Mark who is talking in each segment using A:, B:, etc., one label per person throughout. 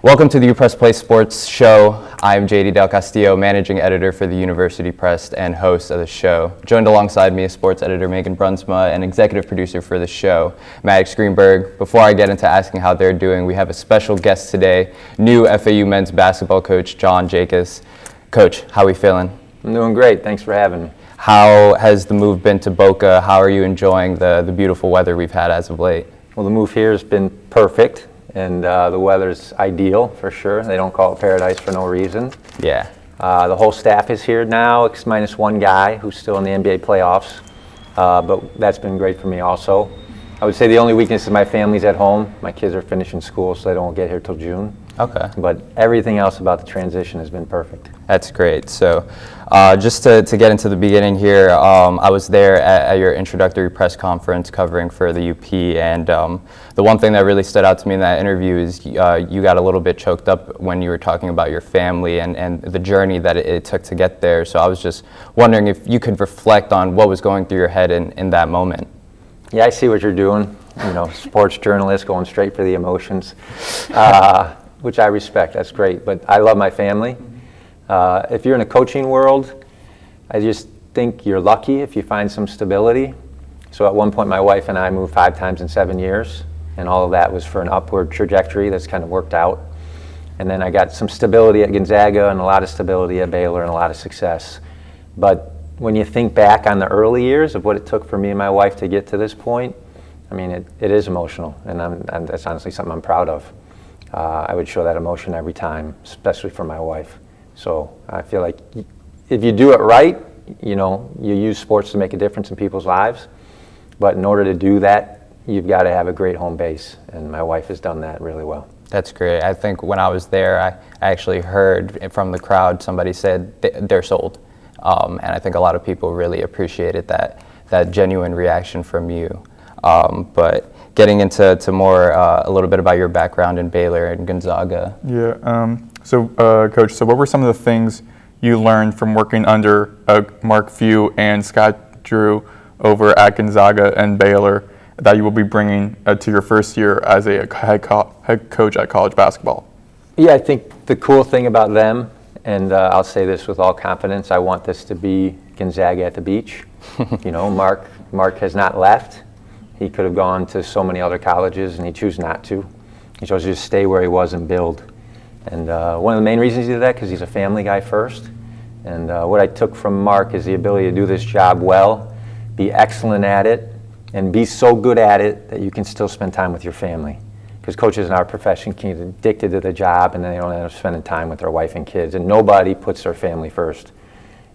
A: Welcome to the U-Press Play Sports Show. I'm JD Del Castillo, managing editor for the University Press and host of the show. Joined alongside me is sports editor Megan Brunsma and executive producer for the show, Maddox Greenberg. Before I get into asking how they're doing, we have a special guest today, new FAU men's basketball coach, John Jakus. Coach, how are we feeling?
B: I'm doing great. Thanks for having me.
A: How has the move been to Boca? How are you enjoying the beautiful weather we've had as of late?
B: Well, the move here has been perfect, and the weather's ideal for sure. They don't call it paradise for no reason.
A: Yeah.
B: The whole staff is here now, minus one guy who's still in the NBA playoffs, but that's been great for me also. I would say the only weakness is my family's at home. My kids are finishing school, so they don't get here till June.
A: Okay.
B: But everything else about the transition has been perfect.
A: That's great. So just to get into the beginning here, I was there at your introductory press conference covering for the UP, and the one thing that really stood out to me in that interview is you got a little bit choked up when you were talking about your family and the journey that it took to get there. So I was just wondering if you could reflect on what was going through your head in that moment.
B: Yeah, I see what you're doing. You know, sports journalist going straight for the emotions, which I respect. That's great. But I love my family. If you're in a coaching world, I just think you're lucky if you find some stability. So at one point, my wife and I moved 5 times in 7 years, and all of that was for an upward trajectory that's kind of worked out. And then I got some stability at Gonzaga and a lot of stability at Baylor and a lot of success. But when you think back on the early years of what it took for me and my wife to get to this point, I mean, it is emotional, and that's honestly something I'm proud of. I would show that emotion every time, especially for my wife. So I feel like if you do it right, you know, you use sports to make a difference in people's lives. But in order to do that, you've got to have a great home base, and my wife has done that really well.
A: That's great. I think when I was there, I actually heard from the crowd somebody said they're sold. And I think a lot of people really appreciated that genuine reaction from you. But getting into more a little bit about your background in Baylor and Gonzaga.
C: Yeah. So, Coach, so what were some of the things you learned from working under Mark Few and Scott Drew over at Gonzaga and Baylor that you will be bringing to your first year as a head coach at college basketball?
B: Yeah, I think the cool thing about them, and I'll say this with all confidence, I want this to be Gonzaga at the beach. You know, Mark has not left. He could have gone to so many other colleges, and he chose not to. He chose to just stay where he was and build. And one of the main reasons he did that, because he's a family guy first. And what I took from Mark is the ability to do this job well, be excellent at it, and be so good at it that you can still spend time with your family. Because coaches in our profession can get addicted to the job, and then they don't end up spending time with their wife and kids. And nobody puts their family first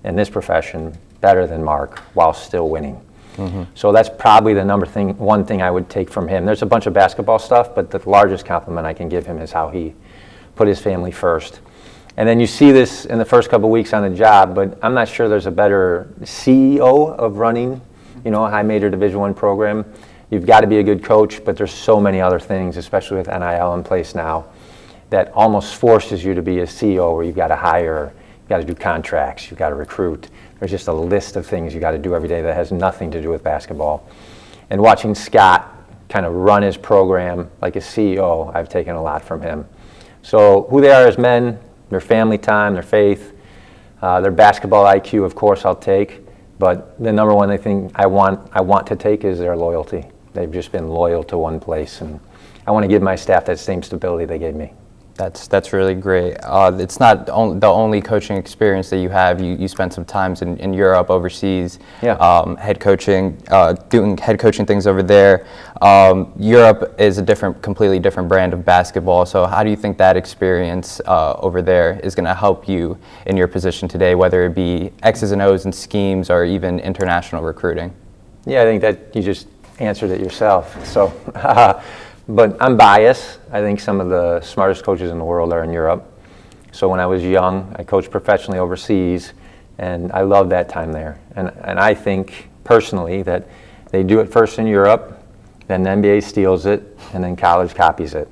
B: in this profession better than Mark while still winning. Mm-hmm. So that's probably the one thing I would take from him. There's a bunch of basketball stuff, but the largest compliment I can give him is how he put his family first. And then you see this in the first couple of weeks on the job, but I'm not sure there's a better CEO of running, you know, a high major Division I program. You've got to be a good coach, but there's so many other things, especially with NIL in place now, that almost forces you to be a CEO where you've got to hire, you've got to do contracts, you've got to recruit. There's just a list of things you got to do every day that has nothing to do with basketball. And watching Scott kind of run his program like a CEO, I've taken a lot from him. So who they are as men, their family time, their faith, their basketball IQ, of course, I'll take. But the number one thing I want to take is their loyalty. They've just been loyal to one place, and I want to give my staff that same stability they gave me.
A: That's really great. It's not the only coaching experience that you have. You spent some times in Europe, overseas,
B: yeah.
A: Head coaching, doing head coaching things over there. Europe is a completely different brand of basketball. So how do you think that experience over there is going to help you in your position today, whether it be X's and O's and schemes or even international recruiting?
B: Yeah, I think that you just answered it yourself. So. But I'm biased. I think some of the smartest coaches in the world are in Europe. So when I was young, I coached professionally overseas, and I loved that time there. And I think personally that they do it first in Europe, then the NBA steals it, and then college copies it.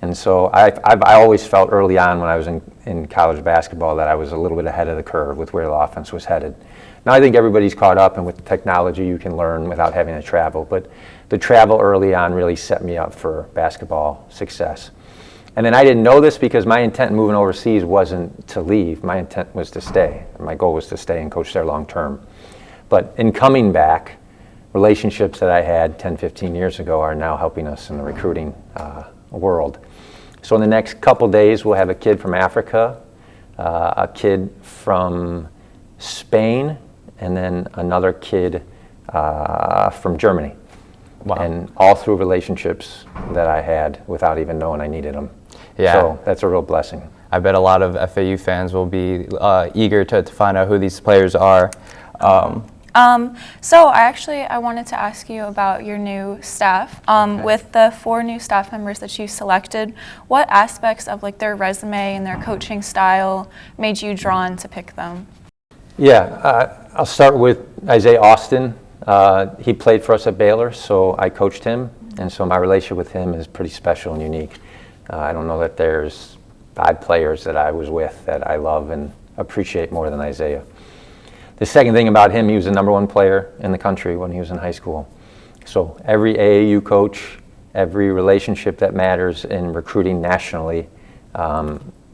B: And so I always felt early on when I was in college basketball that I was a little bit ahead of the curve with where the offense was headed. Now I think everybody's caught up, and with technology you can learn without having to travel. But the travel early on really set me up for basketball success. And then I didn't know this because my intent moving overseas wasn't to leave. My intent was to stay. My goal was to stay and coach there long term. But in coming back, relationships that I had 10, 15 years ago are now helping us in the recruiting world. So in the next couple days, we'll have a kid from Africa, a kid from Spain, and then another kid from Germany.
A: Wow.
B: And all through relationships that I had without even knowing I needed them.
A: Yeah.
B: So that's a real blessing.
A: I bet a lot of FAU fans will be eager to find out who these players are.
D: So I wanted to ask you about your new staff.
B: Okay.
D: With the 4 new staff members that you selected, what aspects of like their resume and their coaching style made you drawn to pick them?
B: Yeah, I'll start with Isaiah Austin. He played for us at Baylor, so I coached him, and so my relationship with him is pretty special and unique. I don't know that there's 5 players that I was with that I love and appreciate more than Isaiah. The second thing about him, he was the #1 player in the country when he was in high school. So every AAU coach, every relationship that matters in recruiting nationally,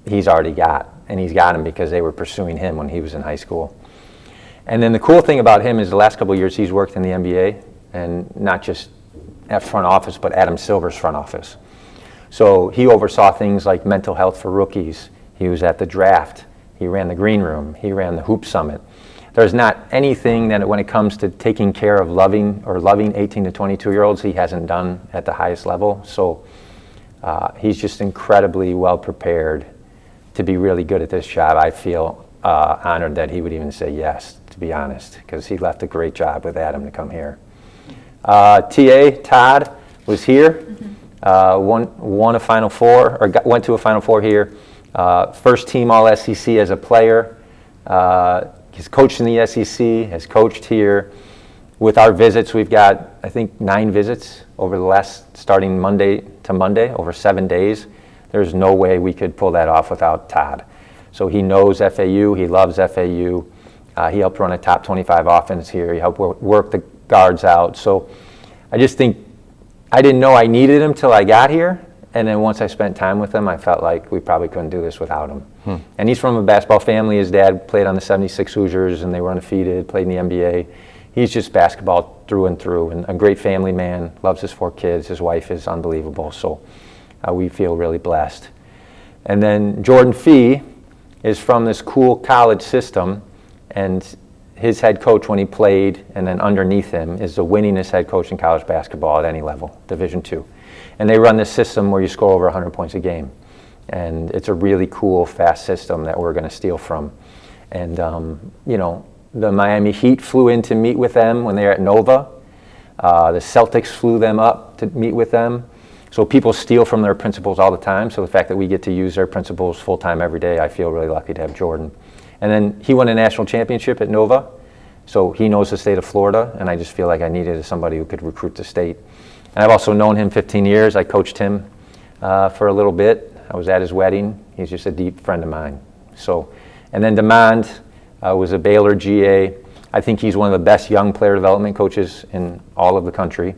B: he's already got. And he's got him because they were pursuing him when he was in high school. And then the cool thing about him is the last couple of years he's worked in the NBA, and not just at front office, but Adam Silver's front office. So he oversaw things like mental health for rookies. He was at the draft. He ran the green room. He ran the hoop summit. There's not anything that when it comes to taking care of loving 18 to 22-year-olds he hasn't done at the highest level. So he's just incredibly well prepared to be really good at this job. I feel honored that he would even say yes, to be honest, because he left a great job with Adam to come here. Todd was here, won a Final Four, or went to a Final Four here. First team All-SEC as a player. He's coached in the SEC, has coached here. With our visits, we've got, I think, 9 visits over the last, starting Monday to Monday, over 7 days. There's no way we could pull that off without Todd. So he knows FAU, he loves FAU. He helped run a top 25 offense here. He helped work the guards out. So I just think, I didn't know I needed him till I got here. And then once I spent time with him, I felt like we probably couldn't do this without him. And he's from a basketball family. His dad played on the 76 Hoosiers, and they were undefeated, played in the NBA. He's just basketball through and through, and a great family man, loves his 4 kids. His wife is unbelievable, so we feel really blessed. And then Jordan Fee is from this cool college system, and his head coach when he played, and then underneath him, is the winningest head coach in college basketball at any level, Division II. And they run this system where you score over 100 points a game. And it's a really cool, fast system that we're going to steal from. And, you know, the Miami Heat flew in to meet with them when they were at Nova. The Celtics flew them up to meet with them. So people steal from their principals all the time. So the fact that we get to use their principals full-time every day, I feel really lucky to have Jordan. And then he won a national championship at Nova. So he knows the state of Florida, and I just feel like I needed somebody who could recruit the state. And I've also known him 15 years. I coached him for a little bit. I was at his wedding. He's just a deep friend of mine. So, and then Demond was a Baylor GA. I think he's one of the best young player development coaches in all of the country.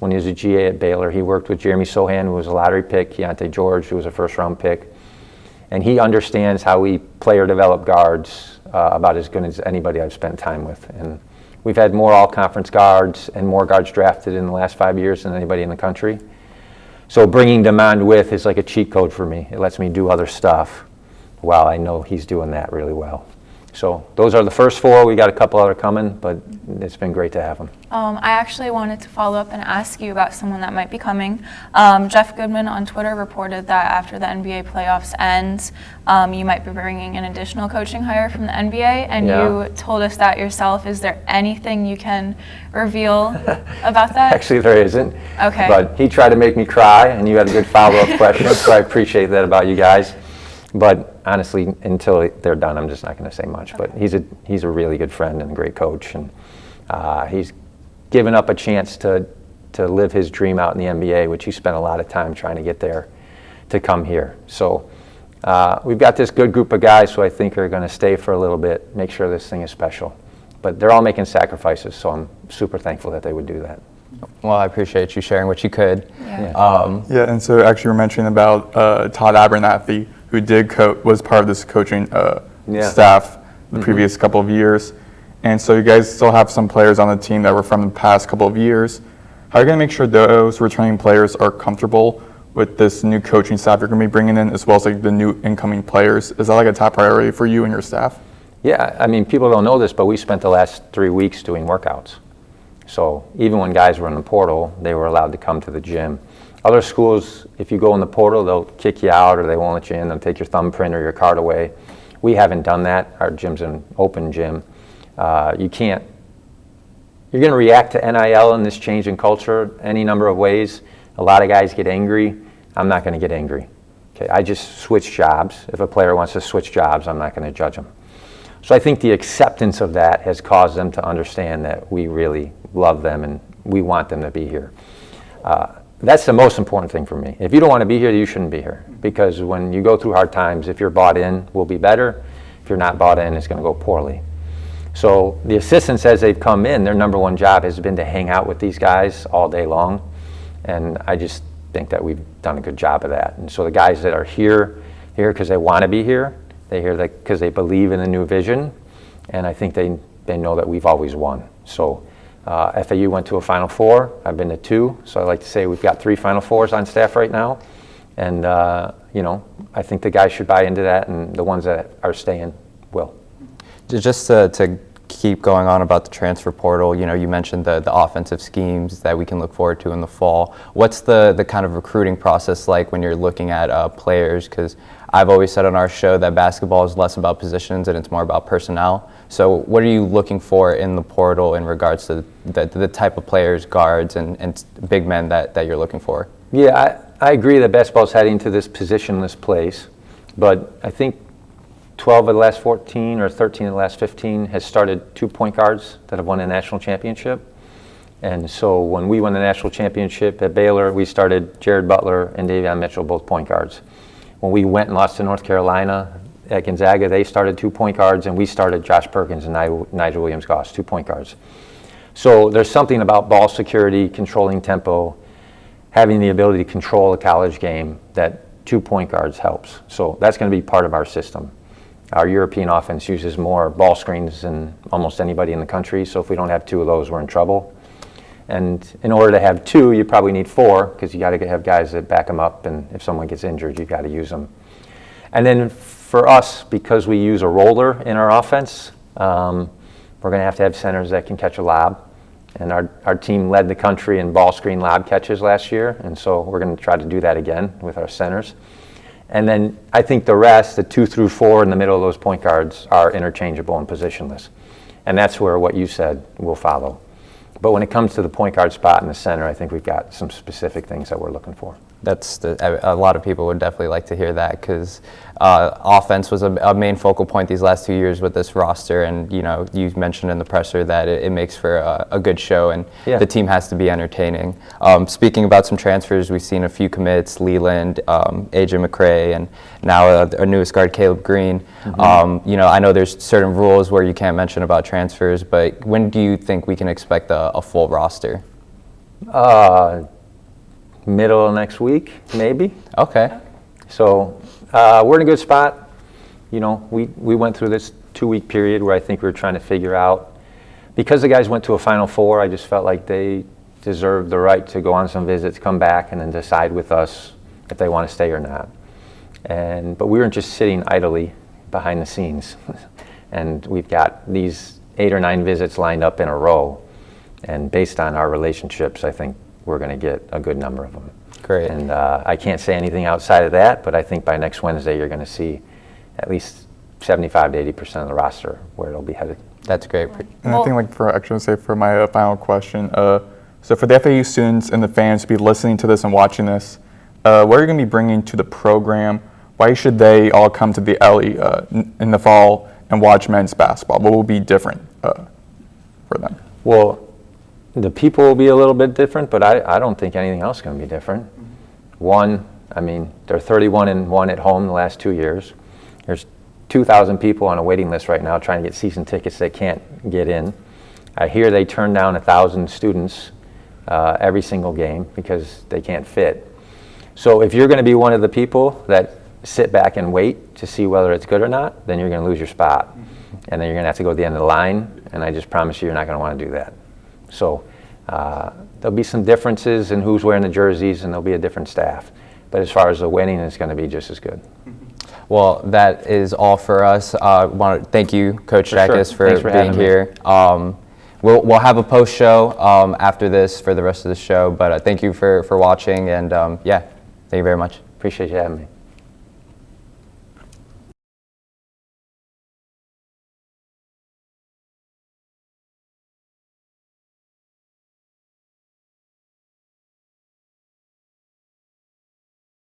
B: When he was a GA at Baylor, he worked with Jeremy Sohan, who was a lottery pick, Keontae George, who was a first-round pick. And he understands how we player develop guards about as good as anybody I've spent time with. And we've had more all-conference guards and more guards drafted in the last 5 years than anybody in the country. So bringing Demond with is like a cheat code for me. It lets me do other stuff while I know he's doing that really well. So those are the first 4. We got a couple other coming, but it's been great to have them.
D: I actually wanted to follow up and ask you about someone that might be coming. Jeff Goodman on Twitter reported that after the NBA playoffs ends, you might be bringing an additional coaching hire from the NBA, and you told us that yourself. Is there anything you can reveal about that?
B: Actually, there isn't.
D: Okay.
B: But he tried to make me cry, and you had a good follow-up question, so I appreciate that about you guys. But honestly, until they're done, I'm just not going to say much.
D: Okay.
B: But he's a really good friend and a great coach, and he's given up a chance to live his dream out in the NBA, which he spent a lot of time trying to get there, to come here. So we've got this good group of guys who I think are going to stay for a little bit, make sure this thing is special. But they're all making sacrifices, so I'm super thankful that they would do that.
A: Well, I appreciate you sharing what you could.
D: Yeah.
C: Yeah, and so actually, we're mentioning about Todd Abernathy, who was part of this coaching staff the previous couple of years, and so you guys still have some players on the team that were from the past couple of years. How are you going to make sure those returning players are comfortable with this new coaching staff you're going to be bringing in, as well as like the new incoming players? Is that like a top priority for you and your staff?
B: Yeah, I mean, people don't know this, but we spent the last 3 weeks doing workouts. So even when guys were in the portal, they were allowed to come to the gym. Other schools, if you go in the portal, they'll kick you out or they won't let you in. They'll take your thumbprint or your card away. We haven't done that. Our gym's an open gym. You're going to react to NIL and this change in culture any number of ways. A lot of guys get angry. I'm not going to get angry. Okay, I just switch jobs. If a player wants to switch jobs, I'm not going to judge them. So I think the acceptance of that has caused them to understand that we really love them and we want them to be here. That's the most important thing for me. If you don't want to be here, you shouldn't be here. Because when you go through hard times, if you're bought in, we'll be better. If you're not bought in, it's going to go poorly. So the assistants, as they've come in, their number one job has been to hang out with these guys all day long. And I just think that we've done a good job of that. And so the guys that are here because they want to be here. They're here because they believe in the new vision. And I think they know that we've always won. So FAU went to a Final Four. I've been to 2. So I like to say we've got 3 Final Fours on staff right now. And, I think the guys should buy into that, and the ones that are staying will.
A: Just to keep going on about the transfer portal, you mentioned the offensive schemes that we can look forward to in the fall. What's the kind of recruiting process like when you're looking at players? Because I've always said on our show that basketball is less about positions and it's more about personnel. So what are you looking for in the portal in regards to the type of players, guards, and big men that you're looking for?
B: Yeah, I agree that basketball's heading to this positionless place, but I think 12 of the last 14 or 13 of the last 15 has started 2 point guards that have won a national championship. And so when we won the national championship at Baylor, we started Jared Butler and Davion Mitchell, both point guards. When we went and lost to North Carolina at Gonzaga, they started 2 point guards, and we started Josh Perkins and Nigel Williams-Goss, 2 point guards. So there's something about ball security, controlling tempo, having the ability to control a college game that 2 point guards helps. So that's going to be part of our system. Our European offense uses more ball screens than almost anybody in the country, so if we don't have 2 of those, we're in trouble. And in order to have 2, you probably need 4, because you got to have guys that back them up, and if someone gets injured, you got to use them. And then for us, because we use a roller in our offense, we're going to have centers that can catch a lob. And our team led the country in ball screen lob catches last year, and so we're going to try to do that again with our centers. And then I think the rest, the 2 through 4 in the middle of those point guards, are interchangeable and positionless. And that's where what you said will follow. But when it comes to the point guard spot in the center, I think we've got some specific things that we're looking for.
A: A lot of people would definitely like to hear that, because offense was a main focal point these last 2 years with this roster, and you mentioned in the presser that it makes for a good show, and the team has to be entertaining. Speaking about some transfers, we've seen a few commits: Leland, AJ McCray, and now our newest guard, Caleb Green. Mm-hmm. I know there's certain rules where you can't mention about transfers, but when do you think we can expect a full roster?
B: Middle of next week, maybe.
A: Okay.
B: So we're in a good spot. We went through this 2-week period where I think we were trying to figure out, because the guys went to a Final Four, I just felt like they deserved the right to go on some visits, come back, and then decide with us if they want to stay or not. But we weren't just sitting idly behind the scenes. And we've got these 8 or 9 visits lined up in a row. And based on our relationships, I think we're going to get a good number of them.
A: Great.
B: And I can't say anything outside of that, but I think by next Wednesday you're going to see at least 75 to 80% of the roster where it'll be headed.
A: That's great.
C: And I think, for my final question, so for the FAU students and the fans to be listening to this and watching this, what are you going to be bringing to the program? Why should they all come to the LE in the fall and watch men's basketball? What will be different for them?
B: Well, the people will be a little bit different, but I don't think anything else is going to be different. One, they're 31-1 at home the last 2 years. There's 2,000 people on a waiting list right now trying to get season tickets they can't get in. I hear they turned down 1,000 students every single game because they can't fit. So if you're going to be one of the people that sit back and wait to see whether it's good or not, then you're going to lose your spot. And then you're going to have to go to the end of the line, and I just promise you're not going to want to do that. So there'll be some differences in who's wearing the jerseys, and there'll be a different staff. But as far as the winning, it's going to be just as good.
A: Well, that is all for us. I want to thank you, Coach Jakus, for being here. We'll have a post show after this for the rest of the show, but thank you for watching, and yeah, thank you very much.
B: Appreciate you having me.